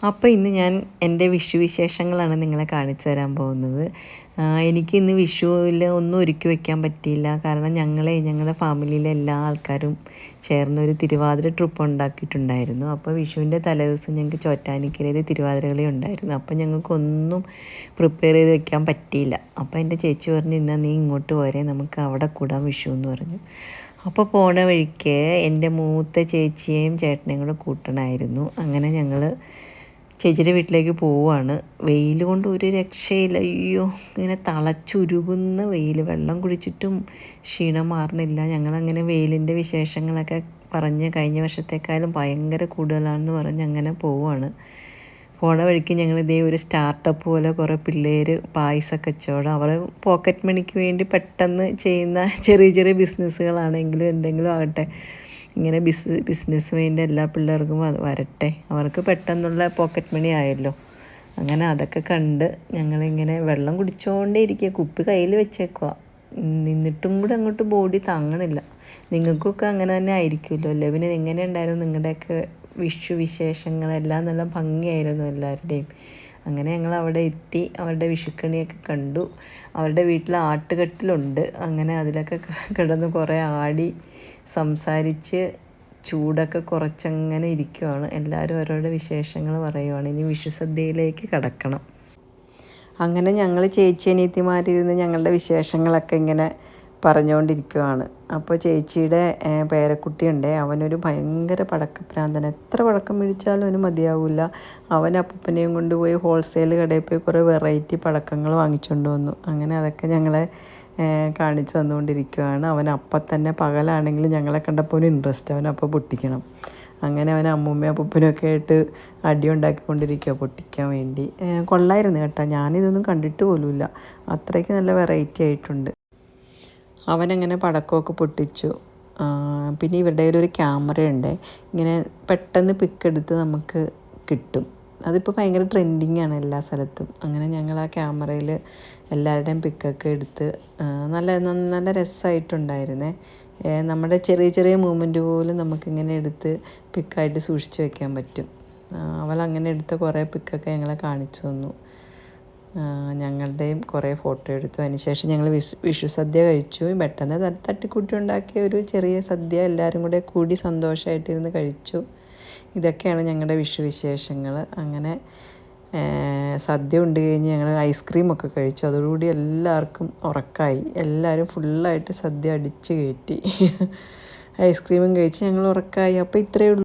അപ്പോൾ ഇന്ന് ഞാൻ എൻ്റെ വിഷു വിശേഷങ്ങളാണ് നിങ്ങളെ കാണിച്ചു തരാൻ പോകുന്നത്. എനിക്കിന്ന് വിഷുവിൽ ഒന്നും ഒരുക്കി വെക്കാൻ പറ്റിയില്ല. കാരണം ഞങ്ങളുടെ ഫാമിലിയിലെ എല്ലാ ആൾക്കാരും ചേർന്നൊരു തിരുവാതിര ട്രിപ്പ് ഉണ്ടാക്കിയിട്ടുണ്ടായിരുന്നു. അപ്പോൾ വിഷുവിൻ്റെ തലേദിവസം ഞങ്ങൾക്ക് ചോറ്റാനിക്കരയിൽ തിരുവാതിര കളി ഉണ്ടായിരുന്നു. അപ്പോൾ ഞങ്ങൾക്കൊന്നും പ്രിപ്പയർ ചെയ്ത് വെക്കാൻ പറ്റിയില്ല. അപ്പോൾ എൻ്റെ ചേച്ചി പറഞ്ഞു, ഇന്നാ നീ ഇങ്ങോട്ട് പോരെ, നമുക്ക് അവിടെ കൂടാം വിഷു എന്ന് പറഞ്ഞു. അപ്പോൾ പോണ വഴിക്ക് എൻ്റെ മൂത്ത ചേച്ചിയെയും ചേട്ടനെയും കൂടെ കൂട്ടണമായിരുന്നു. അങ്ങനെ ഞങ്ങൾ ചേച്ചിയുടെ വീട്ടിലേക്ക് പോവുകയാണ്. വെയിൽ കൊണ്ട് ഒരു രക്ഷയില്ല. അയ്യോ, ഇങ്ങനെ തളച്ചുരുകുന്ന വെയിൽ, വെള്ളം കുടിച്ചിട്ടും ക്ഷീണം മാറുന്നില്ല. ഞങ്ങളങ്ങനെ വെയിലിൻ്റെ വിശേഷങ്ങളൊക്കെ പറഞ്ഞ് കഴിഞ്ഞ വർഷത്തേക്കാളും ഭയങ്കര കൂടുതലാണെന്ന് പറഞ്ഞ് അങ്ങനെ പോവുകയാണ്. പോണ വഴിക്ക് ഞങ്ങൾ ഇതേ ഒരു സ്റ്റാർട്ടപ്പ് പോലെ കുറേ പിള്ളേർ പായസ കച്ചവടം, അവർ പോക്കറ്റ് മണിക്ക് വേണ്ടി പെട്ടെന്ന് ചെയ്യുന്ന ചെറിയ ചെറിയ ബിസിനസ്സുകളാണെങ്കിലും എന്തെങ്കിലും ആകട്ടെ, ഇങ്ങനെ ബിസിനസ് വേണ്ടി എല്ലാ പിള്ളേർക്കും വരട്ടെ, അവർക്ക് പെട്ടെന്നുള്ള പോക്കറ്റ് മണി ആയല്ലോ. അങ്ങനെ അതൊക്കെ കണ്ട് ഞങ്ങളിങ്ങനെ വെള്ളം കുടിച്ചുകൊണ്ടേ ഇരിക്കുക, കുപ്പി കയ്യിൽ വെച്ചേക്കുക. നിന്നിട്ടും കൂടെ അങ്ങോട്ട് ബോഡി താങ്ങണില്ല. നിങ്ങൾക്കൊക്കെ അങ്ങനെ തന്നെ ആയിരിക്കുമല്ലോ അല്ലേ? പിന്നെ എങ്ങനെ ഉണ്ടായിരുന്നു നിങ്ങളുടെയൊക്കെ വിഷു വിശേഷങ്ങളെല്ലാം? നല്ല ഭംഗിയായിരുന്നു എല്ലാവരുടെയും. അങ്ങനെ ഞങ്ങൾ അവിടെ എത്തി, അവരുടെ വിഷുക്കണിയൊക്കെ കണ്ടു. അവരുടെ വീട്ടിൽ ആട്ടുകട്ടിലുണ്ട്. അങ്ങനെ അതിലൊക്കെ കിടന്ന് കുറേ ആടി സംസാരിച്ച് ചൂടൊക്കെ കുറച്ചങ്ങനെ ഇരിക്കുവാണ്. എല്ലാവരും അവരുടെ വിശേഷങ്ങൾ പറയുവാണ്. ഇനി വിഷു സദ്യയിലേക്ക് കടക്കണം. അങ്ങനെ ഞങ്ങൾ ചേച്ചി അനിയത്തിമാരിരുന്ന് ഞങ്ങളുടെ വിശേഷങ്ങളൊക്കെ ഇങ്ങനെ പറഞ്ഞുകൊണ്ടിരിക്കുവാണ്. അപ്പോൾ ചേച്ചിയുടെ പേരക്കുട്ടിയുണ്ട്, അവനൊരു ഭയങ്കര പടക്കഭ്രാന്തൻ. എത്ര പടക്കം മേടിച്ചാലും അവന് മതിയാവില്ല. അവൻ അപ്പൂപ്പനെയും കൊണ്ടുപോയി ഹോൾസെയിൽ കടയിൽ പോയി കുറേ വെറൈറ്റി പടക്കങ്ങൾ വാങ്ങിച്ചുകൊണ്ട് വന്നു. അങ്ങനെ അതൊക്കെ ഞങ്ങളെ കാണിച്ചു തന്നുകൊണ്ടിരിക്കുകയാണ്. അവൻ അപ്പം തന്നെ പകലാണെങ്കിലും ഞങ്ങളെ കണ്ടപ്പോൾ ഒരു ഇൻട്രസ്റ്റ്, അവനപ്പോൾ പൊട്ടിക്കണം. അങ്ങനെ അവൻ അമ്മൂമ്മയും അപ്പൂപ്പനൊക്കെ ആയിട്ട് അടി ഉണ്ടാക്കിക്കൊണ്ടിരിക്കുക പൊട്ടിക്കാൻ വേണ്ടി. കൊള്ളായിരുന്നു കേട്ടോ, ഞാനിതൊന്നും കണ്ടിട്ട് പോലുമില്ല. അത്രയ്ക്ക് നല്ല വെറൈറ്റി ആയിട്ടുണ്ട്. അവനങ്ങനെ പടക്കമൊക്കെ പൊട്ടിച്ചു. പിന്നെ ഇവരുടെ കയ്യിലൊരു ക്യാമറയുണ്ട്, ഇങ്ങനെ പെട്ടെന്ന് പിക്കെടുത്ത് നമുക്ക് കിട്ടും. അതിപ്പോൾ ഭയങ്കര ട്രെൻഡിങ് ആണ് എല്ലാ സ്ഥലത്തും. അങ്ങനെ ഞങ്ങൾ ആ ക്യാമറയിൽ എല്ലാവരുടെയും പിക്കൊക്കെ എടുത്ത് നല്ല നല്ല രസമായിട്ടുണ്ടായിരുന്നേ. നമ്മുടെ ചെറിയ ചെറിയ മൂമെൻറ്റ് പോലും നമുക്കിങ്ങനെ എടുത്ത് പിക്കായിട്ട് സൂക്ഷിച്ച് വെക്കാൻ പറ്റും. അവളങ്ങനെ എടുത്ത കുറേ പിക്കൊക്കെ ഞങ്ങളെ കാണിച്ചു തന്നു. ഞങ്ങളുടെയും കുറേ ഫോട്ടോ എടുത്തു. അതിനുശേഷം ഞങ്ങൾ വിഷു സദ്യ കഴിച്ചു. പെട്ടെന്ന് തട്ടിക്കൂട്ടി ഉണ്ടാക്കിയ ഒരു ചെറിയ സദ്യ എല്ലാവരും കൂടി സന്തോഷമായിട്ടിരുന്ന് കഴിച്ചു. ഇതൊക്കെയാണ് ഞങ്ങളുടെ വിഷു വിശേഷങ്ങൾ. അങ്ങനെ സദ്യ ഉണ്ട് കഴിഞ്ഞ് ഞങ്ങൾ ഐസ്ക്രീമൊക്കെ കഴിച്ചു. അതോടുകൂടി എല്ലാവർക്കും ഉറക്കമായി. എല്ലാവരും ഫുള്ളായിട്ട് സദ്യ അടിച്ച് കയറ്റി ഐസ്ക്രീമും കഴിച്ച് ഞങ്ങൾ ഉറക്കമായി. അപ്പോൾ ഇത്രയേ ഉള്ളൂ.